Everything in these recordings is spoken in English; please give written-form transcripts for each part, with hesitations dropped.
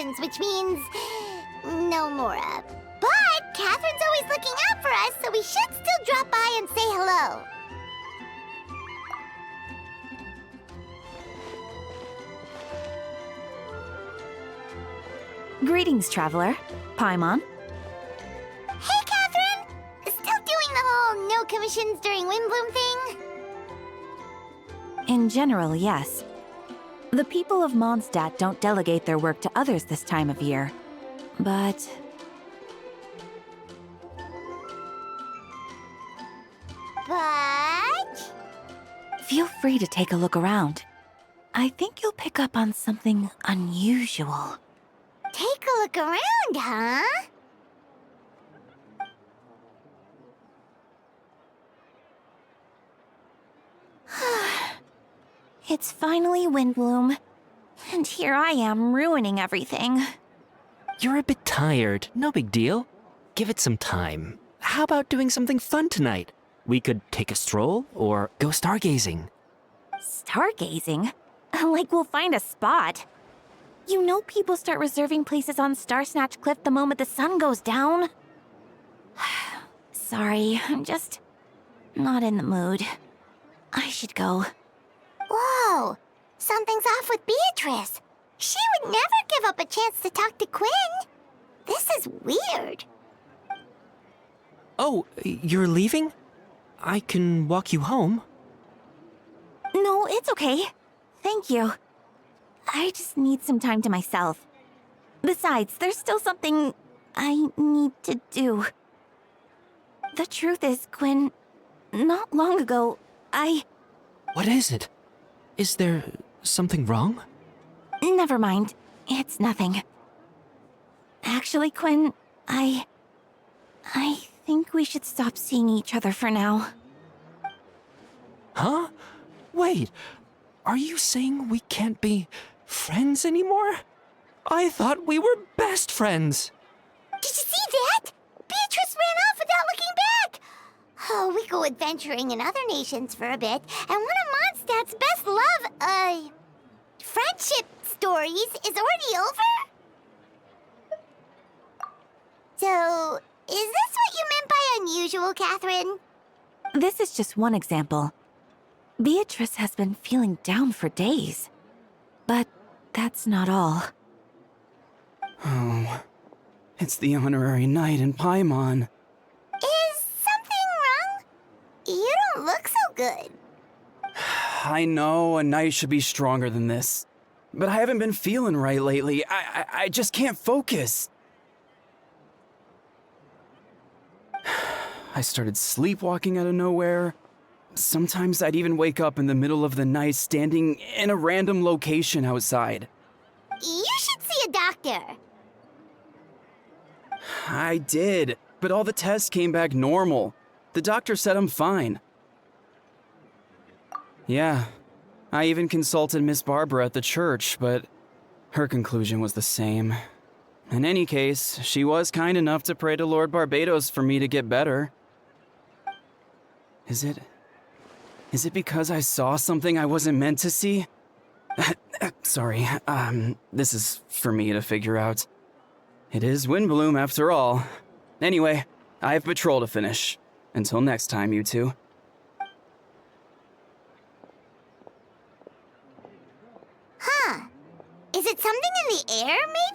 vacations, which means no Mora. But Catherine's always looking out for us, so we should still drop by and say hello. Greetings, traveler. Paimon. Hey, Catherine! Still doing the whole no commissions during Windbloom thing? In general, yes. The people of Mondstadt don't delegate their work to others this time of year. But... feel free to take a look around. I think you'll pick up on something unusual. Take a look around, huh? It's finally Windbloom. And here I am ruining everything. You're a bit tired. No big deal. Give it some time. How about doing something fun tonight? We could take a stroll or go stargazing. Stargazing? Like we'll find a spot. You know people start reserving places on Starsnatch Cliff the moment the sun goes down. Sorry, I'm just not in the mood. I should go. Whoa! Something's off with Beatrice. She would never give up a chance to talk to Quinn. This is weird. Oh, you're leaving? I can walk you home. No, it's okay. Thank you. I just need some time to myself. Besides, there's still something I need to do. The truth is, Quinn, not long ago, What is it? Is there something wrong? Never mind. It's nothing. Actually, Quinn, I think we should stop seeing each other for now. Huh? Wait, are you saying we can't be friends anymore? I thought we were best friends. Did you see that? Beatrice ran off without looking back. Oh, we go adventuring in other nations for a bit, and one of Mondstadt's best friendship stories is already over? So, is this what you meant by unusual, Catherine? This is just one example. Beatrice has been feeling down for days. But that's not all. Oh, it's the honorary knight in Paimon. Is something wrong? You don't look so good. I know a knight should be stronger than this, but I haven't been feeling right lately. I just can't focus. I started sleepwalking out of nowhere. Sometimes I'd even wake up in the middle of the night standing in a random location outside. You should see a doctor. I did, but all the tests came back normal. The doctor said I'm fine. Yeah, I even consulted Miss Barbara at the church, but her conclusion was the same. In any case, she was kind enough to pray to Lord Barbados for me to get better. Is it because I saw something I wasn't meant to see? Sorry, this is for me to figure out. It is Windbloom after all. Anyway, I have patrol to finish. Until next time, you two. Huh. Is it something in the air, maybe?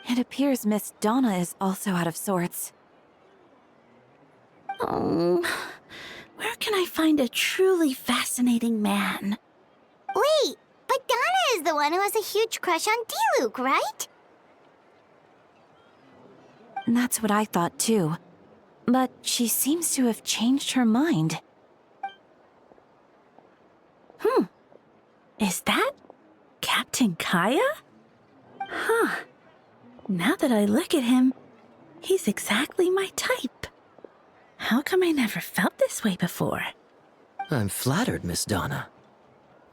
It appears Miss Donna is also out of sorts. Oh, where can I find a truly fascinating man? Wait, but Donna is the one who has a huge crush on Diluc, right? That's what I thought too. But she seems to have changed her mind. Is that Captain Kaya? Huh. Now that I look at him, he's exactly my type. How come I never felt this way before? I'm flattered, Miss Donna.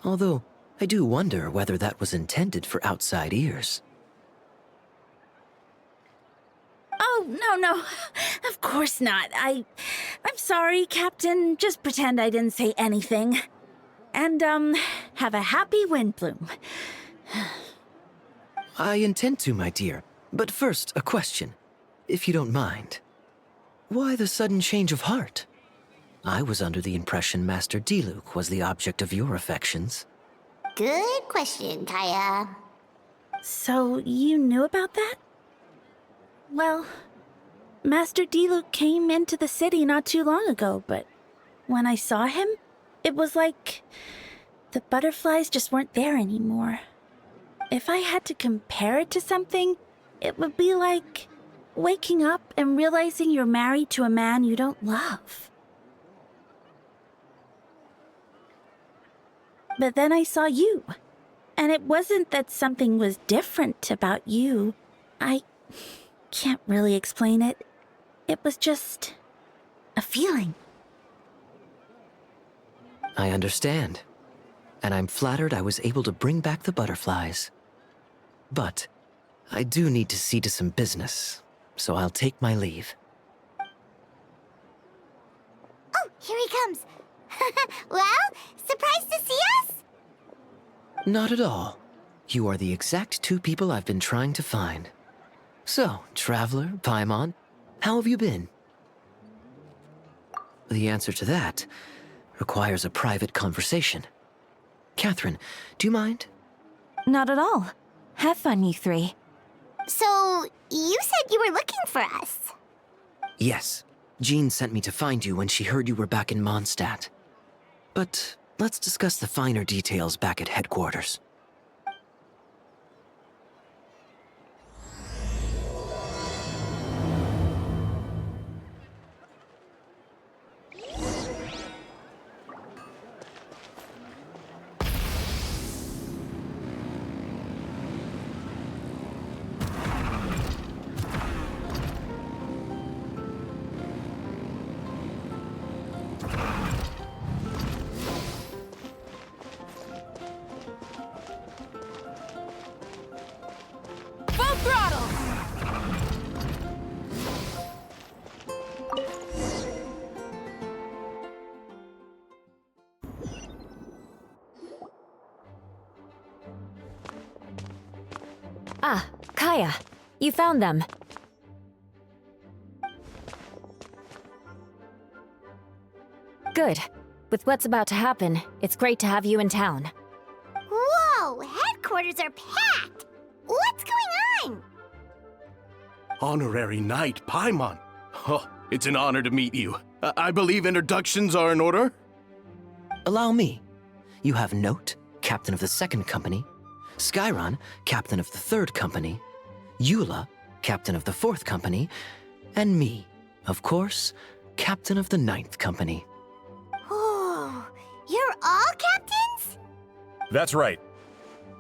Although, I do wonder whether that was intended for outside ears. Oh, no. Of course not. I'm sorry, Captain. Just pretend I didn't say anything. And, have a happy Windbloom. I intend to, my dear. But first, a question, if you don't mind. Why the sudden change of heart? I was under the impression Master Diluc was the object of your affections. Good question, Kaya. So, you knew about that? Well, Master Diluc came into the city not too long ago, but when I saw him, it was like the butterflies just weren't there anymore. If I had to compare it to something, it would be like waking up and realizing you're married to a man you don't love. But then I saw you, and it wasn't that something was different about you. I can't really explain it. It was just a feeling. I understand. And I'm flattered I was able to bring back the butterflies. But I do need to see to some business, so I'll take my leave. Oh, here he comes. Well, surprised to see us? Not at all. You are the exact two people I've been trying to find. So, Traveler, Paimon, how have you been? The answer to that requires a private conversation. Catherine, do you mind? Not at all. Have fun, you three. So, you said you were looking for us. Yes. Jean sent me to find you when she heard you were back in Mondstadt. But let's discuss the finer details back at headquarters. Ah, Kaya, you found them. Good. With what's about to happen, it's great to have you in town. Whoa, headquarters are packed. What's going on? Honorary Knight Paimon. Oh, it's an honor to meet you. I believe introductions are in order? Allow me. You have Note, Captain of the Second Company, Skyron, Captain of the Third Company, Eula, Captain of the Fourth Company, and me, of course, Captain of the Ninth Company. Oh, you're all captains? That's right.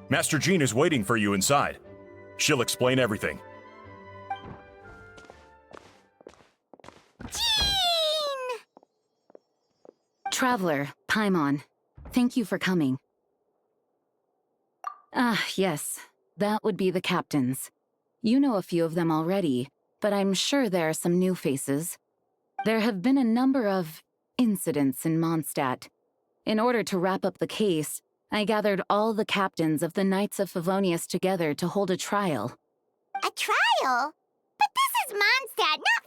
Master Jean is waiting for you inside. She'll explain everything. Jean! Traveler, Paimon, thank you for coming. Ah, yes, that would be the captains. You know a few of them already, but I'm sure there are some new faces. There have been a number of incidents in Mondstadt. In order to wrap up the case, I gathered all the captains of the Knights of Favonius together to hold a trial. A trial? But this is Mondstadt, not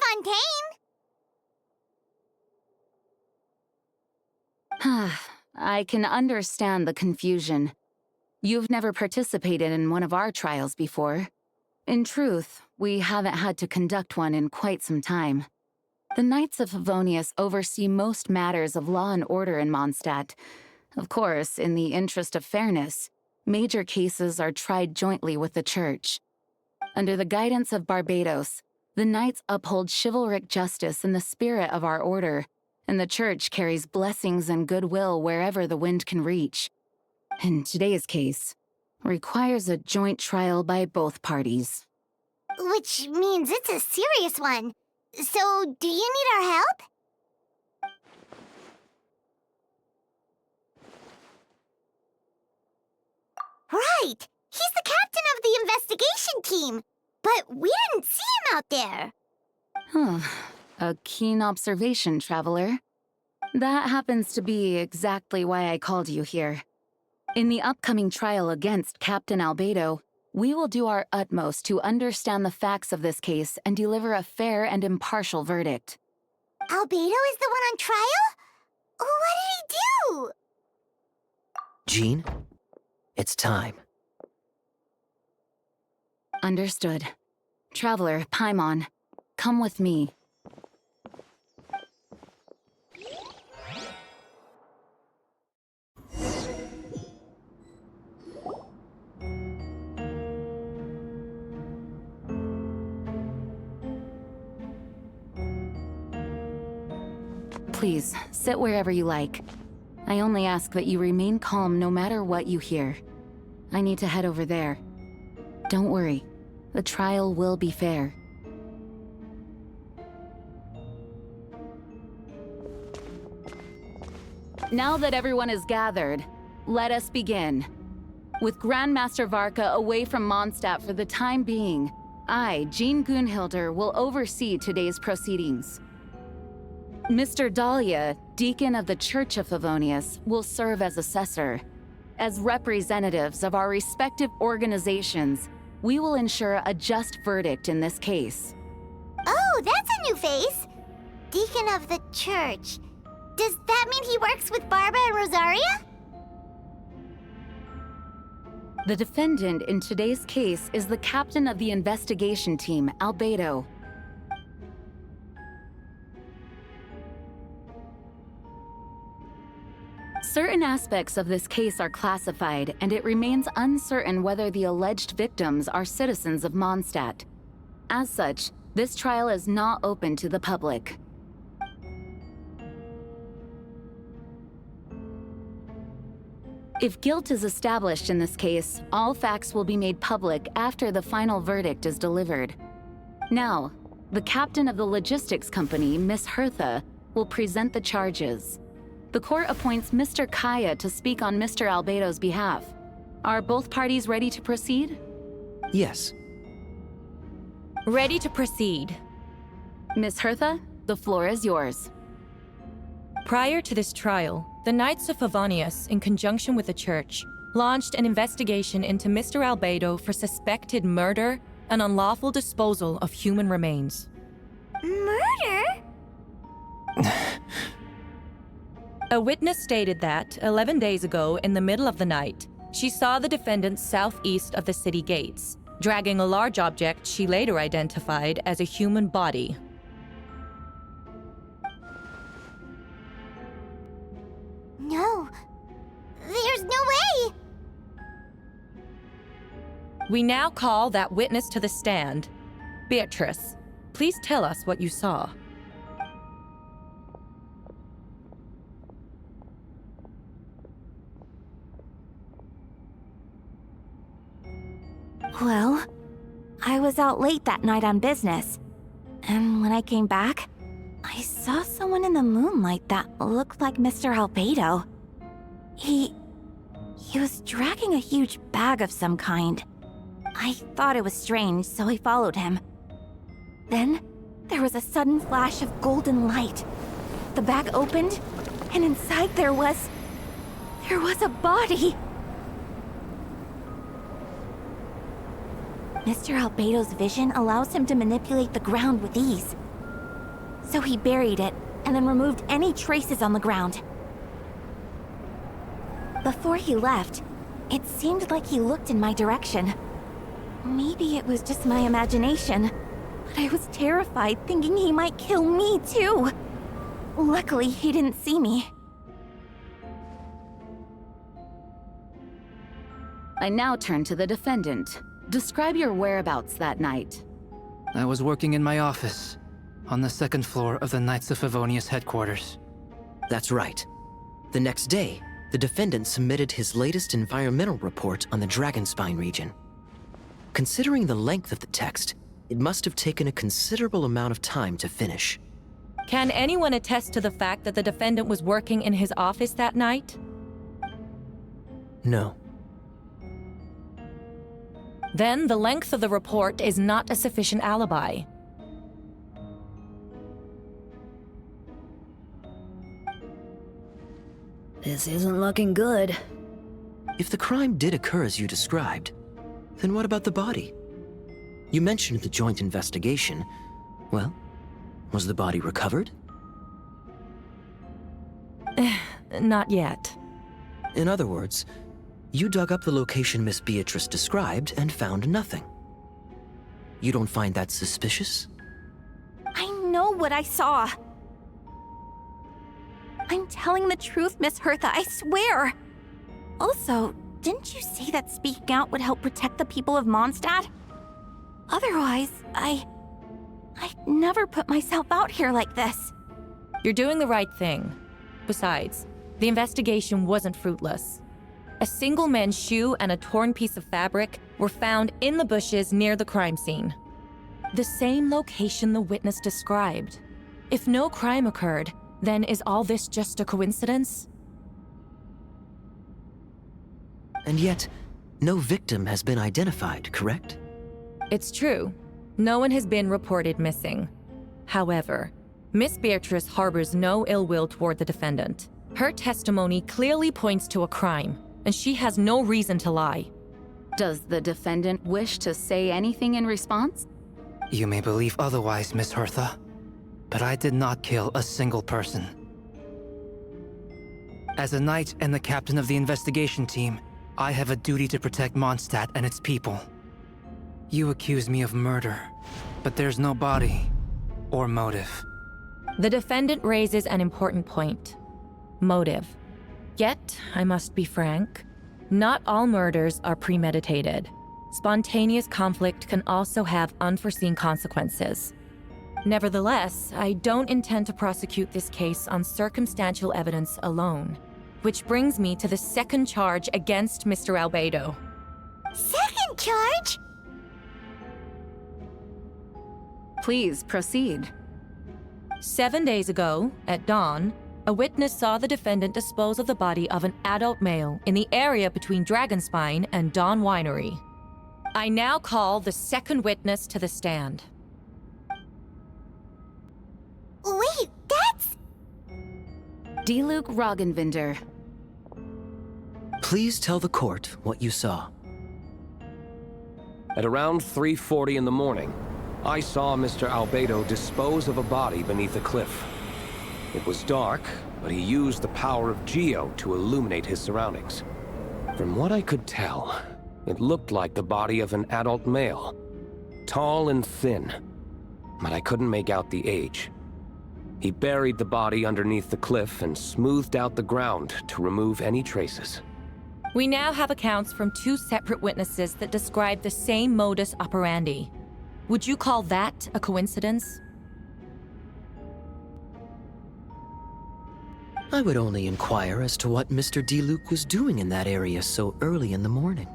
Fontaine. I can understand the confusion. You've never participated in one of our trials before. In truth, we haven't had to conduct one in quite some time. The Knights of Favonius oversee most matters of law and order in Mondstadt. Of course, in the interest of fairness, major cases are tried jointly with the Church. Under the guidance of Barbados, the Knights uphold chivalric justice in the spirit of our order, and the Church carries blessings and goodwill wherever the wind can reach. In today's case, requires a joint trial by both parties. Which means it's a serious one. So, do you need our help? Right! He's the captain of the investigation team! But we didn't see him out there! A keen observation, Traveler. That happens to be exactly why I called you here. In the upcoming trial against Captain Albedo, we will do our utmost to understand the facts of this case and deliver a fair and impartial verdict. Albedo is the one on trial? What did he do? Jean, it's time. Understood. Traveler, Paimon, come with me. Please, sit wherever you like. I only ask that you remain calm no matter what you hear. I need to head over there. Don't worry. The trial will be fair. Now that everyone is gathered, let us begin. With Grandmaster Varka away from Mondstadt for the time being, I, Jean Gunhilder, will oversee today's proceedings. Mr. Dahlia, Deacon of the Church of Favonius, will serve as assessor. As representatives of our respective organizations, we will ensure a just verdict in this case. Oh, that's a new face. Deacon of the Church. Does that mean he works with Barba and Rosaria? The defendant in today's case is the captain of the investigation team, Albedo. Certain aspects of this case are classified, and it remains uncertain whether the alleged victims are citizens of Mondstadt. As such, this trial is not open to the public. If guilt is established in this case, all facts will be made public after the final verdict is delivered. Now, the captain of the logistics company, Miss Hertha, will present the charges. The court appoints Mr. Kaya to speak on Mr. Albedo's behalf. Are both parties ready to proceed? Yes. Ready to proceed. Miss Hertha, the floor is yours. Prior to this trial, the Knights of Favonius, in conjunction with the Church, launched an investigation into Mr. Albedo for suspected murder and unlawful disposal of human remains. Murder? A witness stated that, 11 days ago, in the middle of the night, she saw the defendant southeast of the city gates, dragging a large object she later identified as a human body. No. There's no way! We now call that witness to the stand. Beatrice, please tell us what you saw. Well, I was out late that night on business. And when I came back, I saw someone in the moonlight that looked like Mr. Albedo. He was dragging a huge bag of some kind. I thought it was strange, so I followed him. Then, there was a sudden flash of golden light. The bag opened, and inside there was a body! Mr. Albedo's vision allows him to manipulate the ground with ease. So he buried it, and then removed any traces on the ground. Before he left, it seemed like he looked in my direction. Maybe it was just my imagination, but I was terrified thinking he might kill me too. Luckily, he didn't see me. I now turn to the defendant. Describe your whereabouts that night. I was working in my office, on the second floor of the Knights of Favonius headquarters. That's right. The next day, the defendant submitted his latest environmental report on the Dragonspine region. Considering the length of the text, it must have taken a considerable amount of time to finish. Can anyone attest to the fact that the defendant was working in his office that night? No. Then the length of the report is not a sufficient alibi. This isn't looking good. If the crime did occur as you described, then what about the body? You mentioned the joint investigation. Well, was the body recovered? Not yet. In other words, you dug up the location Miss Beatrice described and found nothing. You don't find that suspicious? I know what I saw. I'm telling the truth, Miss Hertha, I swear. Also, didn't you say that speaking out would help protect the people of Mondstadt? Otherwise, I'd never put myself out here like this. You're doing the right thing. Besides, the investigation wasn't fruitless. A single man's shoe and a torn piece of fabric were found in the bushes near the crime scene. The same location the witness described. If no crime occurred, then is all this just a coincidence? And yet, no victim has been identified, correct? It's true. No one has been reported missing. However, Miss Beatrice harbors no ill will toward the defendant. Her testimony clearly points to a crime, and she has no reason to lie. Does the defendant wish to say anything in response? You may believe otherwise, Miss Hertha, but I did not kill a single person. As a knight and the captain of the investigation team, I have a duty to protect Mondstadt and its people. You accuse me of murder, but there's no body or motive. The defendant raises an important point. Motive. Yet, I must be frank, not all murders are premeditated. Spontaneous conflict can also have unforeseen consequences. Nevertheless, I don't intend to prosecute this case on circumstantial evidence alone. Which brings me to the second charge against Mr. Albedo. Second charge? Please proceed. 7 days ago, at dawn, a witness saw the defendant dispose of the body of an adult male in the area between Dragonspine and Dawn Winery. I now call the second witness to the stand. Wait, that's... Diluc Roggenvinder. Please tell the court what you saw. At around 3:40 in the morning, I saw Mr. Albedo dispose of a body beneath a cliff. It was dark, but he used the power of Geo to illuminate his surroundings. From what I could tell, it looked like the body of an adult male. Tall and thin, but I couldn't make out the age. He buried the body underneath the cliff and smoothed out the ground to remove any traces. We now have accounts from 2 separate witnesses that describe the same modus operandi. Would you call that a coincidence? I would only inquire as to what Mr. Diluc was doing in that area so early in the morning.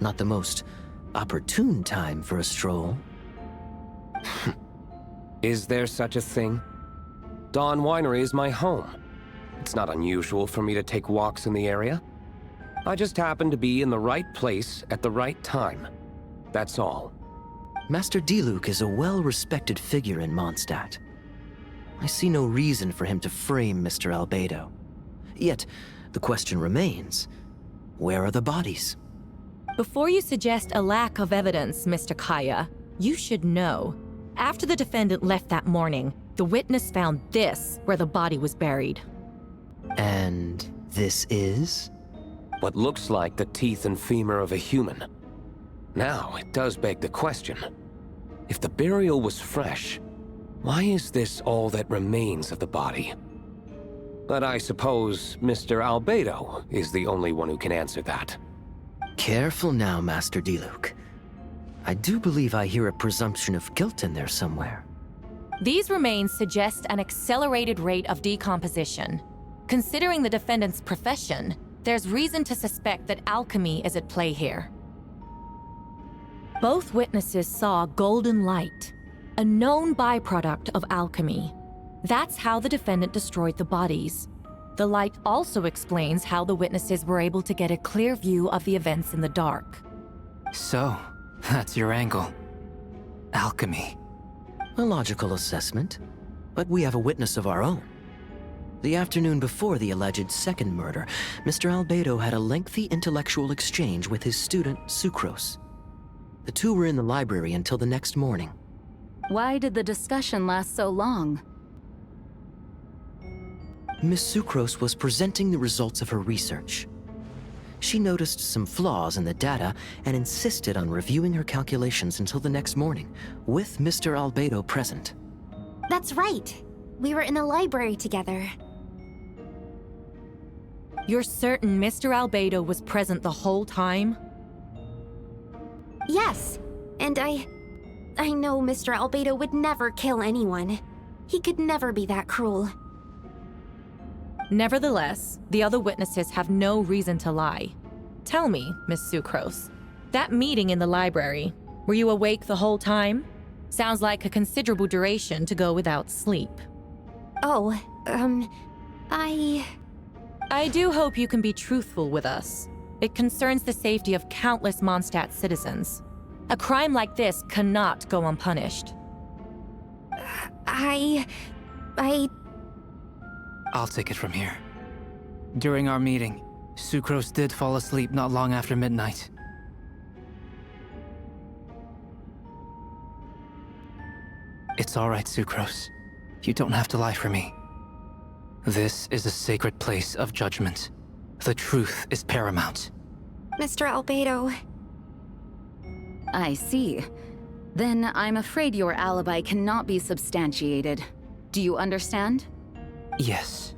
Not the most opportune time for a stroll. Is there such a thing? Dawn Winery is my home. It's not unusual for me to take walks in the area. I just happen to be in the right place at the right time. That's all. Master Diluc is a well-respected figure in Mondstadt. I see no reason for him to frame Mr. Albedo. Yet, the question remains, where are the bodies? Before you suggest a lack of evidence, Mr. Kaya, you should know. After the defendant left that morning, the witness found this where the body was buried. And this is? What looks like the teeth and femur of a human. Now, it does beg the question. If the burial was fresh, why is this all that remains of the body? But I suppose Mr. Albedo is the only one who can answer that. Careful now, Master Diluc. I do believe I hear a presumption of guilt in there somewhere. These remains suggest an accelerated rate of decomposition. Considering the defendant's profession, there's reason to suspect that alchemy is at play here. Both witnesses saw golden light, a known byproduct of alchemy. That's how the defendant destroyed the bodies. The light also explains how the witnesses were able to get a clear view of the events in the dark. So, that's your angle. Alchemy. A logical assessment, but we have a witness of our own. The afternoon before the alleged second murder, Mr. Albedo had a lengthy intellectual exchange with his student, Sucrose. The two were in the library until the next morning. Why did the discussion last so long? Miss Sucrose was presenting the results of her research. She noticed some flaws in the data and insisted on reviewing her calculations until the next morning, with Mr. Albedo present. That's right. We were in the library together. You're certain Mr. Albedo was present the whole time? Yes, and I know Mr. Albedo would never kill anyone. He could never be that cruel. Nevertheless, the other witnesses have no reason to lie. Tell me, Miss Sucrose, that meeting in the library, were you awake the whole time? Sounds like a considerable duration to go without sleep. Oh, I do hope you can be truthful with us. It concerns the safety of countless Mondstadt citizens. A crime like this cannot go unpunished. I'll take it from here. During our meeting, Sucrose did fall asleep not long after midnight. It's all right, Sucrose. You don't have to lie for me. This is a sacred place of judgment. The truth is paramount. Mr. Albedo. I see. Then I'm afraid your alibi cannot be substantiated. Do you understand? Yes.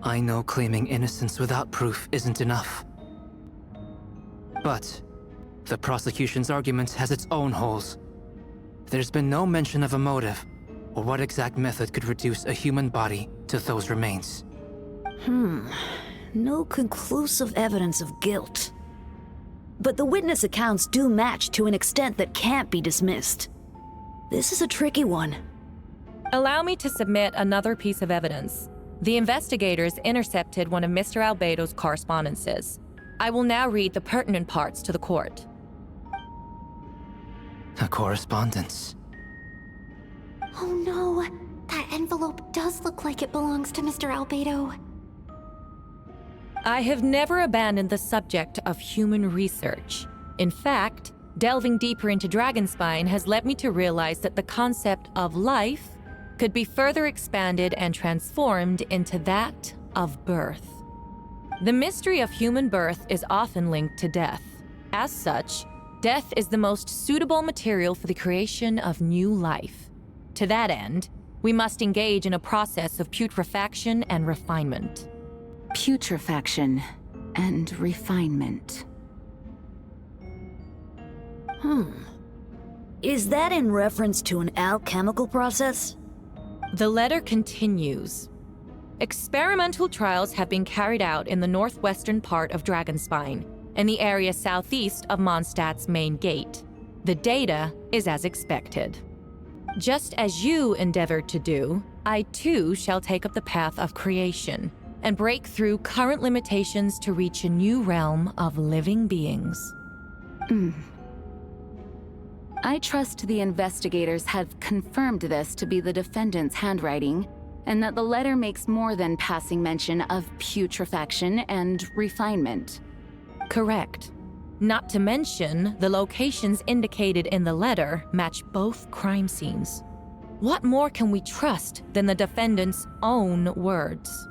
I know claiming innocence without proof isn't enough. But the prosecution's argument has its own holes. There's been no mention of a motive, or what exact method could reduce a human body to those remains. No conclusive evidence of guilt. But the witness accounts do match to an extent that can't be dismissed. This is a tricky one. Allow me to submit another piece of evidence. The investigators intercepted one of Mr. Albedo's correspondences. I will now read the pertinent parts to the court. A correspondence. Oh no, that envelope does look like it belongs to Mr. Albedo. I have never abandoned the subject of human research. In fact, delving deeper into Dragonspine has led me to realize that the concept of life could be further expanded and transformed into that of birth. The mystery of human birth is often linked to death. As such, death is the most suitable material for the creation of new life. To that end, we must engage in a process of putrefaction and refinement. Putrefaction and refinement. Is that in reference to an alchemical process? The letter continues. Experimental trials have been carried out in the northwestern part of Dragonspine and the area southeast of Mondstadt's main gate. The data is as expected. Just as you endeavored to do, I too shall take up the path of creation and break through current limitations to reach a new realm of living beings. I trust the investigators have confirmed this to be the defendant's handwriting, and that the letter makes more than passing mention of putrefaction and refinement. Correct. Not to mention, the locations indicated in the letter match both crime scenes. What more can we trust than the defendant's own words?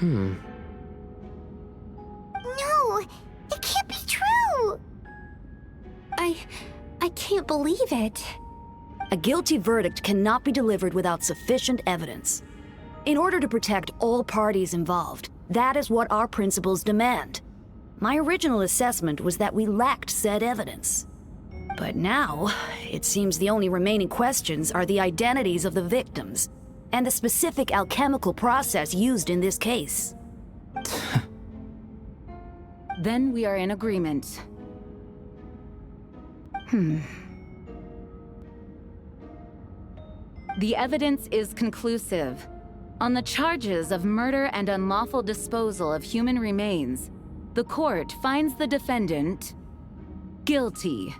No, it can't be true. I can't believe it. A guilty verdict cannot be delivered without sufficient evidence. In order to protect all parties involved, that is what our principles demand. My original assessment was that we lacked said evidence. But now, it seems the only remaining questions are the identities of the victims and the specific alchemical process used in this case. Then we are in agreement. The evidence is conclusive. On the charges of murder and unlawful disposal of human remains, the court finds the defendant guilty.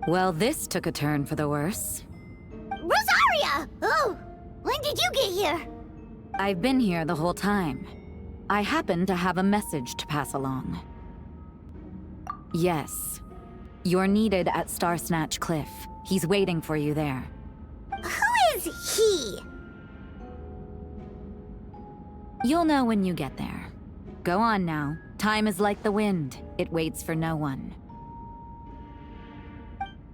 Well, this took a turn for the worse. Rosaria! Oh, when did you get here? I've been here the whole time. I happen to have a message to pass along. Yes. You're needed at Starsnatch Cliff. He's waiting for you there. Who is he? You'll know when you get there. Go on now. Time is like the wind. It waits for no one.